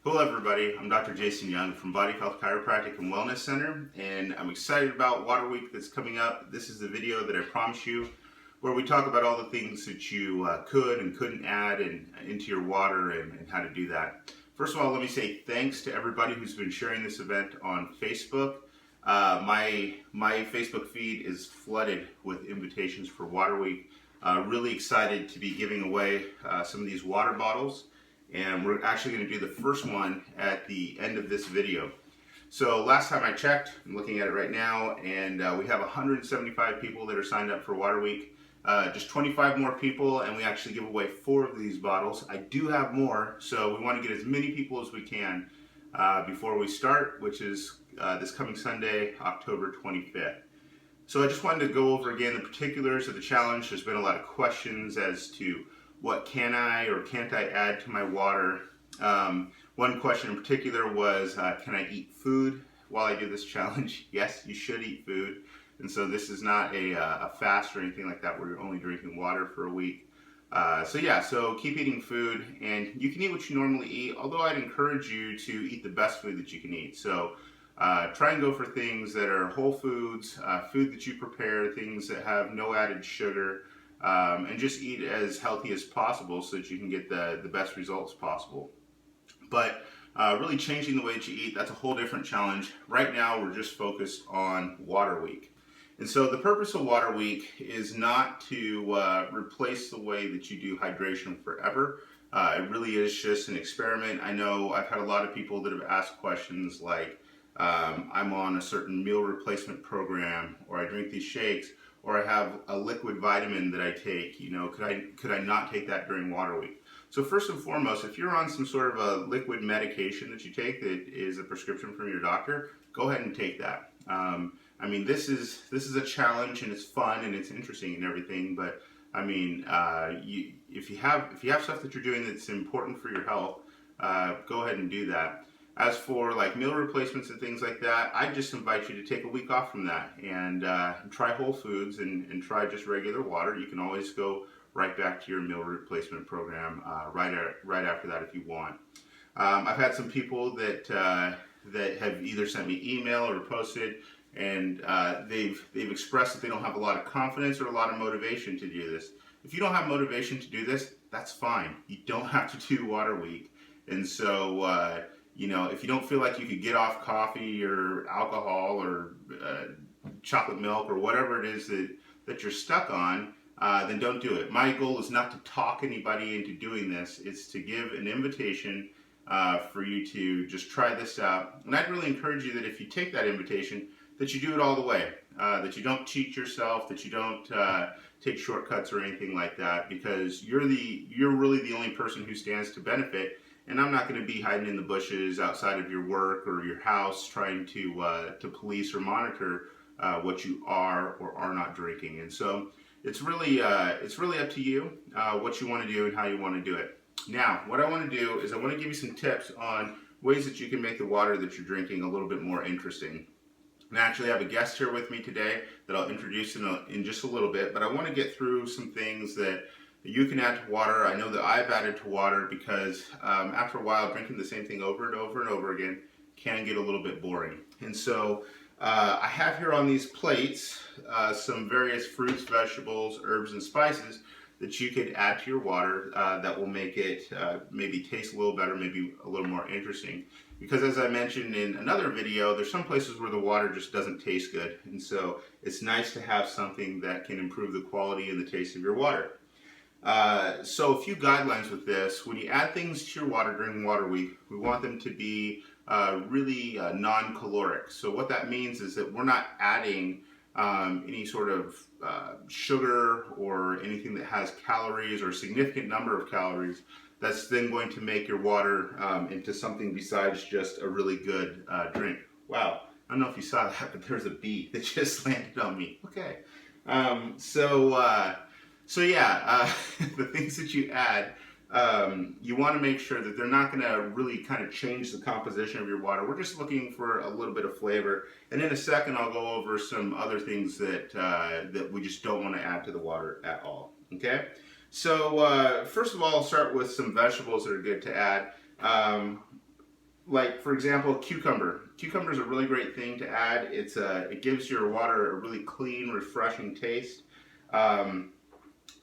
Hello everybody, I'm Dr. Jason Young from Body Health Chiropractic and Wellness Center, and I'm excited about Water Week that's coming up. This is the video that I promised you where we talk about all the things that you could and couldn't add into your water and how to do that. First of all, let me say thanks to everybody who's been sharing this event on Facebook. My Facebook feed is flooded with invitations for Water Week. Really excited to be giving away some of these water bottles. And we're actually going to do the first one at the end of this video. So last time I checked, I'm looking at it right now, and we have 175 people that are signed up for Water Week. Just 25 more people, and we actually give away 4 of these bottles. I do have more, so we want to get as many people as we can before we start, which is this coming Sunday, October 25th. So I just wanted to go over again the particulars of the challenge. There's been a lot of questions as to what can I or can't I add to my water. One question in particular was, can I eat food while I do this challenge? Yes, you should eat food. And so this is not a fast or anything like that where you're only drinking water for a week. So keep eating food, and you can eat what you normally eat, although I'd encourage you to eat the best food that you can eat. So try and go for things that are whole foods, food that you prepare, things that have no added sugar, and just eat as healthy as possible so that you can get the best results possible. But really changing the way that you eat, that's a whole different challenge. Right now we're just focused on Water Week. And so the purpose of Water Week is not to replace the way that you do hydration forever. It really is just an experiment. I know I've had a lot of people that have asked questions like, I'm on a certain meal replacement program, or I drink these shakes, or I have a liquid vitamin that I take, could I not take that during Water Week? So first and foremost, if you're on some sort of a liquid medication that you take that is a prescription from your doctor, go ahead and take that. This is a challenge, and it's fun and it's interesting and everything, but if you have stuff that you're doing that's important for your health, go ahead and do that. As for like meal replacements and things like that, I just invite you to take a week off from that and try whole foods and try just regular water. You can always go right back to your meal replacement program right after that if you want. I've had some people that have either sent me email or posted, and they've expressed that they don't have a lot of confidence or a lot of motivation to do this. If you don't have motivation to do this, that's fine. You don't have to do Water Week. And so if you don't feel like you could get off coffee or alcohol or chocolate milk or whatever it is that you're stuck on, then don't do it. My goal is not to talk anybody into doing this. It's to give an invitation for you to just try this out. And I'd really encourage you that if you take that invitation, that you do it all the way, that you don't cheat yourself, that you don't take shortcuts or anything like that, because you're really the only person who stands to benefit. And I'm not going to be hiding in the bushes outside of your work or your house trying to police or monitor what you are or are not drinking. And so it's really up to you what you want to do and how you want to do it. Now, what I want to do is I want to give you some tips on ways that you can make the water that you're drinking a little bit more interesting. And actually, I have a guest here with me today that I'll introduce in just a little bit, but I want to get through some things that you can add to water. I know that I've added to water because after a while, drinking the same thing over and over and over again can get a little bit boring. And so I have here on these plates some various fruits, vegetables, herbs, and spices that you could add to your water that will make it maybe taste a little better, maybe a little more interesting. Because as I mentioned in another video, there's some places where the water just doesn't taste good. And so it's nice to have something that can improve the quality and the taste of your water. So a few guidelines with this: when you add things to your water during Water Week, we want them to be really non-caloric. So what that means is that we're not adding any sort of sugar or anything that has calories or a significant number of calories that's then going to make your water into something besides just a really good drink. Wow, I don't know if you saw that, but there's a bee that just landed on me. Okay, the things that you add, you want to make sure that they're not going to really kind of change the composition of your water. We're just looking for a little bit of flavor. And in a second, I'll go over some other things that we just don't want to add to the water at all. Okay? So first of all, I'll start with some vegetables that are good to add. like for example, cucumber. Cucumber is a really great thing to add. It gives your water a really clean, refreshing taste. Um,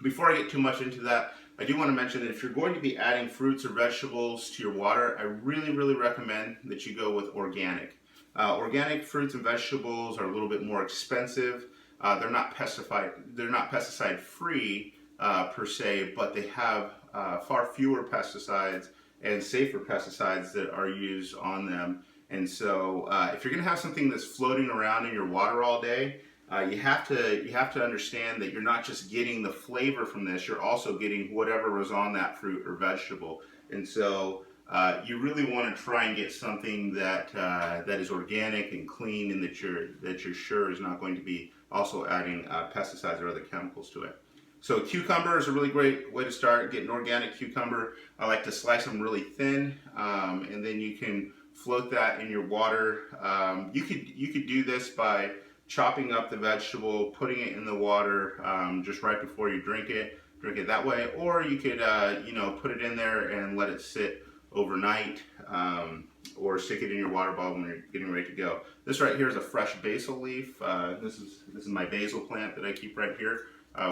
Before I get too much into that, I do want to mention that if you're going to be adding fruits or vegetables to your water, I really recommend that you go with organic. Organic fruits and vegetables are a little bit more expensive. They're not pesticide free per se, but they have far fewer pesticides and safer pesticides that are used on them. And so if you're going to have something that's floating around in your water all day, you have to understand that you're not just getting the flavor from this, you're also getting whatever was on that fruit or vegetable. And so you really want to try and get something that that is organic and clean, and that you're sure is not going to be also adding pesticides or other chemicals to it. So cucumber is a really great way to start. Get an organic cucumber. I like to slice them really thin, and then you can float that in your water. You could do this by chopping up the vegetable, putting it in the water just right before you drink it that way, or you could put it in there and let it sit overnight, or stick it in your water bottle when you're getting ready to go. This right here is a fresh basil leaf. This is my basil plant that I keep right here.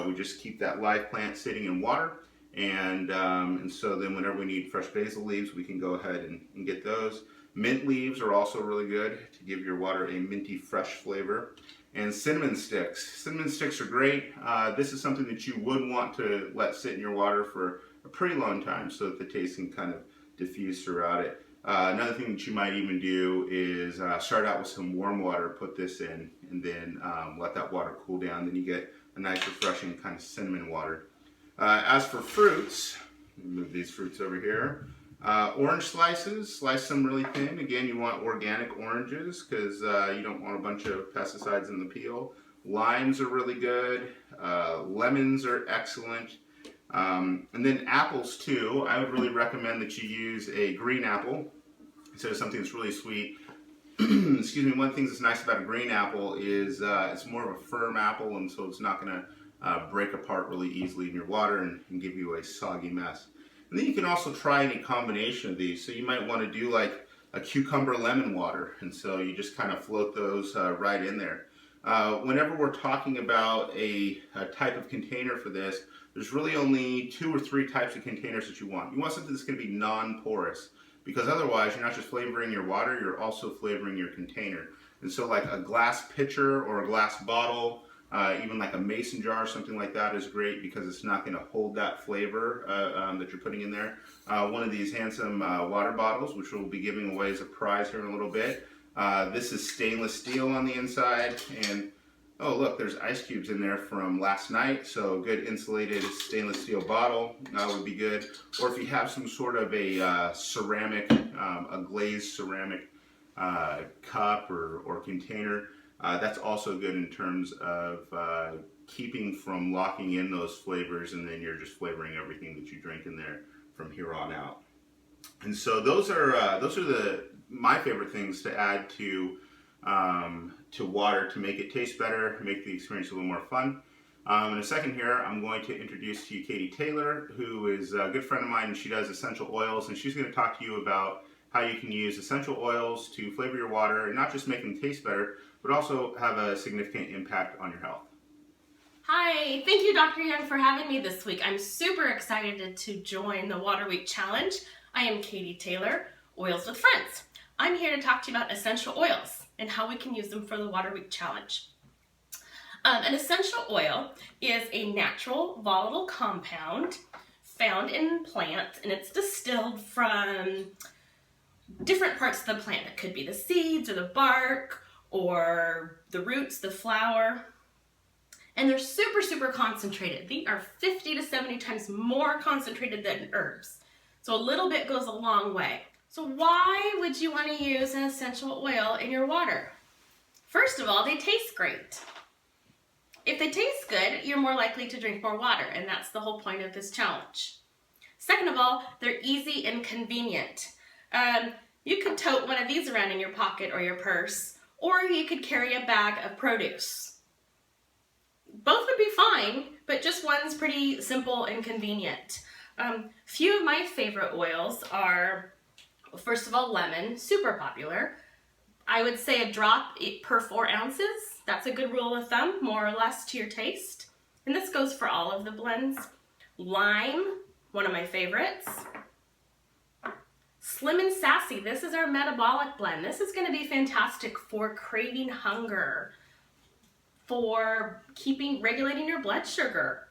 We just keep that live plant sitting in water, and so then whenever we need fresh basil leaves, we can go ahead and get those. Mint leaves are also really good to give your water a minty, fresh flavor. And cinnamon sticks. Cinnamon sticks are great. This is something that you would want to let sit in your water for a pretty long time so that the taste can kind of diffuse throughout it. Another thing that you might even do is start out with some warm water, put this in, and then let that water cool down. Then you get a nice, refreshing kind of cinnamon water. As for fruits, move these fruits over here. Orange slices, slice them really thin. Again, you want organic oranges because you don't want a bunch of pesticides in the peel. Limes are really good. Lemons are excellent. And then apples too. I would really recommend that you use a green apple instead of something that's really sweet. Excuse me. One of the things that's nice about a green apple is it's more of a firm apple, and so it's not going to break apart really easily in your water and give you a soggy mess. And then you can also try any combination of these. So you might want to do like a cucumber lemon water, and so you just kind of float those right in there. Whenever we're talking about a type of container for this, there's really only 2 or 3 types of containers that you want. You want something that's going to be non-porous, because otherwise you're not just flavoring your water, you're also flavoring your container. And so like a glass pitcher or a glass bottle, even like a mason jar or something like that is great because it's not going to hold that flavor that you're putting in there. One of these handsome water bottles, which we'll be giving away as a prize here in a little bit. This is stainless steel on the inside, and oh look, there's ice cubes in there from last night, so a good insulated stainless steel bottle would be good. Or if you have some sort of a ceramic, a glazed ceramic cup or container, that's also good in terms of keeping from locking in those flavors, and then you're just flavoring everything that you drink in there from here on out. And so those are my favorite things to add to water to make it taste better, make the experience a little more fun. In a second here, I'm going to introduce to you Katie Taylor, who is a good friend of mine, and she does essential oils, and she's going to talk to you about how you can use essential oils to flavor your water and not just make them taste better, but also have a significant impact on your health. Hi, thank you Dr. Young for having me this week. I'm super excited to join the Water Week Challenge. I am Katie Taylor, Oils with Friends. I'm here to talk to you about essential oils and how we can use them for the Water Week Challenge. An essential oil is a natural volatile compound found in plants, and it's distilled from different parts of the plant. It could be the seeds or the bark or the roots, the flower. And they're super concentrated. They are 50 to 70 times more concentrated than herbs. So a little bit goes a long way. So why would you want to use an essential oil in your water? First of all, they taste great. If they taste good, you're more likely to drink more water, and that's the whole point of this challenge. Second of all, they're easy and convenient. You could tote one of these around in your pocket or your purse, or you could carry a bag of produce. Both would be fine, but just one's pretty simple and convenient. Few of my favorite oils are, First of all, lemon, super popular. I would say a drop per 4 ounces. That's a good rule of thumb, more or less to your taste. And this goes for all of the blends. Lime, one of my favorites. Slim and Sassy, this is our metabolic blend. This is going to be fantastic for craving hunger, for regulating your blood sugar.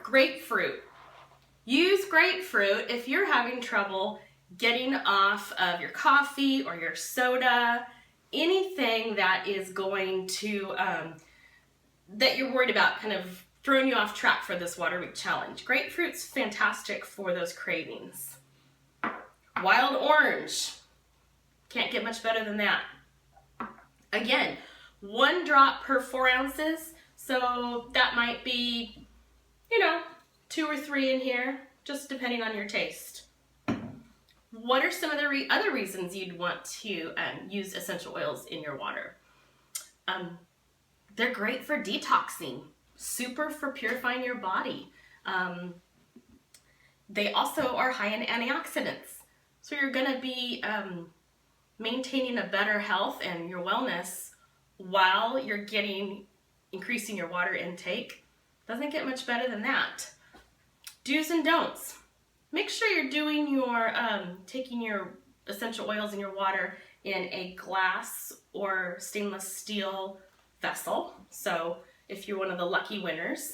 Grapefruit. Use grapefruit if you're having trouble getting off of your coffee or your soda, anything that is going to, that you're worried about kind of throwing you off track for this water week challenge. Grapefruit's fantastic for those cravings. Wild orange. Can't get much better than that. Again, 1 drop per 4 ounces. So that might be, 2 or 3 in here, just depending on your taste. What are some of the other reasons you'd want to use essential oils in your water? They're great for detoxing, super for purifying your body. They also are high in antioxidants. So you're going to be maintaining a better health and your wellness while you're increasing your water intake. Doesn't get much better than that. Do's and don'ts. Make sure you're doing taking your essential oils in your water in a glass or stainless steel vessel. So if you're one of the lucky winners,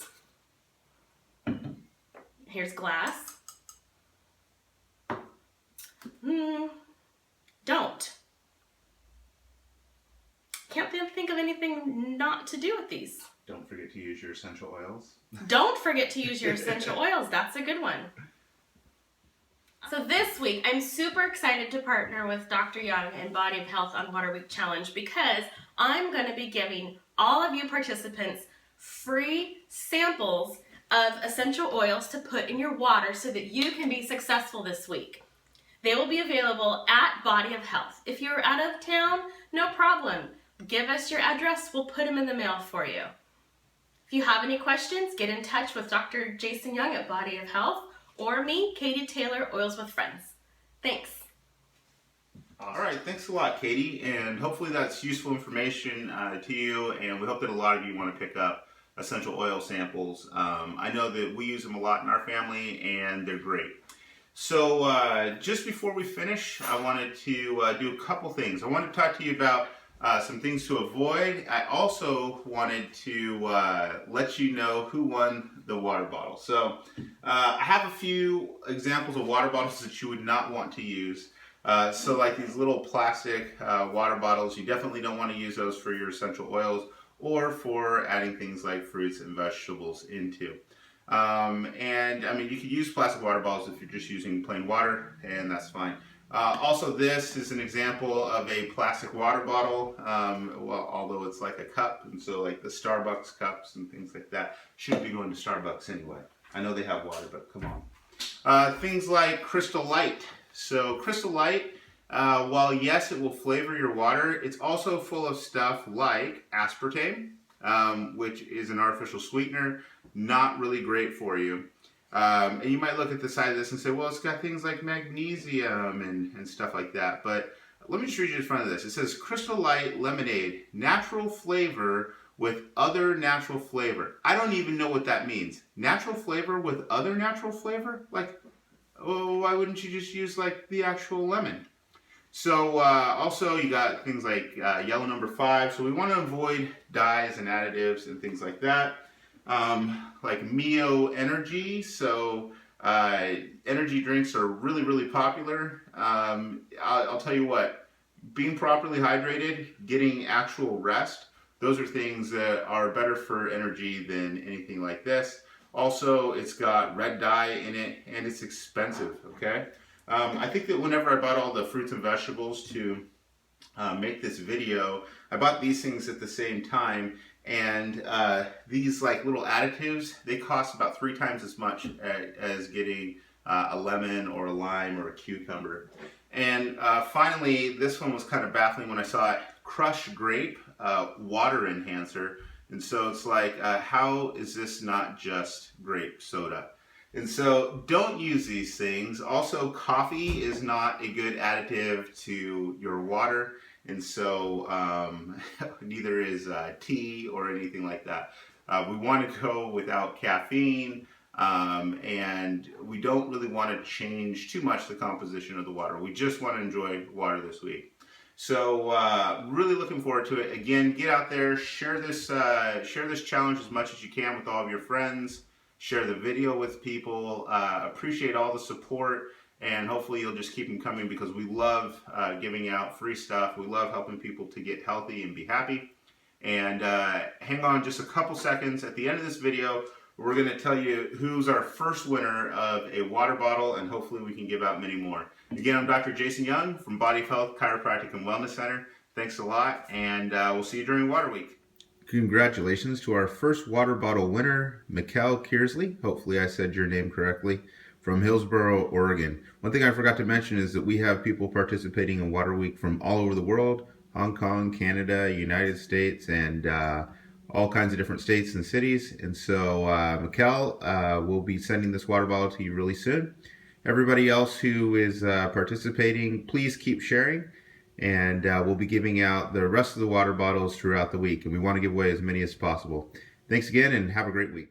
here's glass. Don't. Can't think of anything not to do with these. Don't forget to use your essential oils. Don't forget to use your essential oils. That's a good one. So this week, I'm super excited to partner with Dr. Young and Body of Health on Water Week Challenge because I'm going to be giving all of you participants free samples of essential oils to put in your water so that you can be successful this week. They will be available at Body of Health. If you're out of town, no problem. Give us your address. We'll put them in the mail for you. If you have any questions, get in touch with Dr. Jason Young at Body of Health or me, Katie Taylor, Oils with Friends. Thanks. All right, thanks a lot, Katie, and hopefully that's useful information to you, and we hope that a lot of you want to pick up essential oil samples. I know that we use them a lot in our family, and they're great. So just before we finish, I wanted to do a couple things. I wanted to talk to you about some things to avoid. I also wanted to let you know who won the water bottle. So I have a few examples of water bottles that you would not want to use. So like these little plastic water bottles, you definitely don't want to use those for your essential oils or for adding things like fruits and vegetables into. And I mean, you could use plastic water bottles if you're just using plain water, and that's fine. Also, this is an example of a plastic water bottle, well, although it's like a cup, and so like the Starbucks cups and things like that shouldn't be going to Starbucks anyway. I know they have water, but come on. Things like Crystal Light. So Crystal Light, while yes, it will flavor your water, it's also full of stuff like aspartame, which is an artificial sweetener, not really great for you. And you might look at the side of this and say, well, it's got things like magnesium and stuff like that. But let me just read you the front of this. It says, Crystal Light Lemonade, natural flavor with other natural flavor. I don't even know what that means. Natural flavor with other natural flavor? Like, oh, why wouldn't you just use like the actual lemon? So also you got things like yellow number 5. So we want to avoid dyes and additives and things like that. Like Mio Energy. So energy drinks are really, really popular. I'll tell you what, being properly hydrated, getting actual rest, those are things that are better for energy than anything like this. Also, it's got red dye in it, and it's expensive, okay? I think that whenever I bought all the fruits and vegetables to make this video, I bought these things at the same time, and these like little additives, they cost about 3 times as much as getting a lemon or a lime or a cucumber. And finally, this one was kind of baffling when I saw it, crushed grape water enhancer. And so it's like, how is this not just grape soda? And so don't use these things. Also, coffee is not a good additive to your water. And so neither is tea or anything like that. We want to go without caffeine, and we don't really want to change too much the composition of the water. We just want to enjoy water this week. So really looking forward to it. Again, get out there, share this challenge as much as you can with all of your friends. Share the video with people. Appreciate all the support, and hopefully you'll just keep them coming because we love giving out free stuff. We love helping people to get healthy and be happy. And hang on just a couple seconds. At the end of this video, we're going to tell you who's our first winner of a water bottle, and hopefully we can give out many more. Again, I'm Dr. Jason Young from Body Health Chiropractic and Wellness Center. Thanks a lot, and we'll see you during Water Week. Congratulations to our first water bottle winner, Mikkel Kearsley. Hopefully I said your name correctly, from Hillsboro, Oregon. One thing I forgot to mention is that we have people participating in Water Week from all over the world, Hong Kong, Canada, United States, and all kinds of different states and cities. And so Mikkel will be sending this water bottle to you really soon. Everybody else who is participating, please keep sharing. And we'll be giving out the rest of the water bottles throughout the week, and we want to give away as many as possible. Thanks again, and have a great week.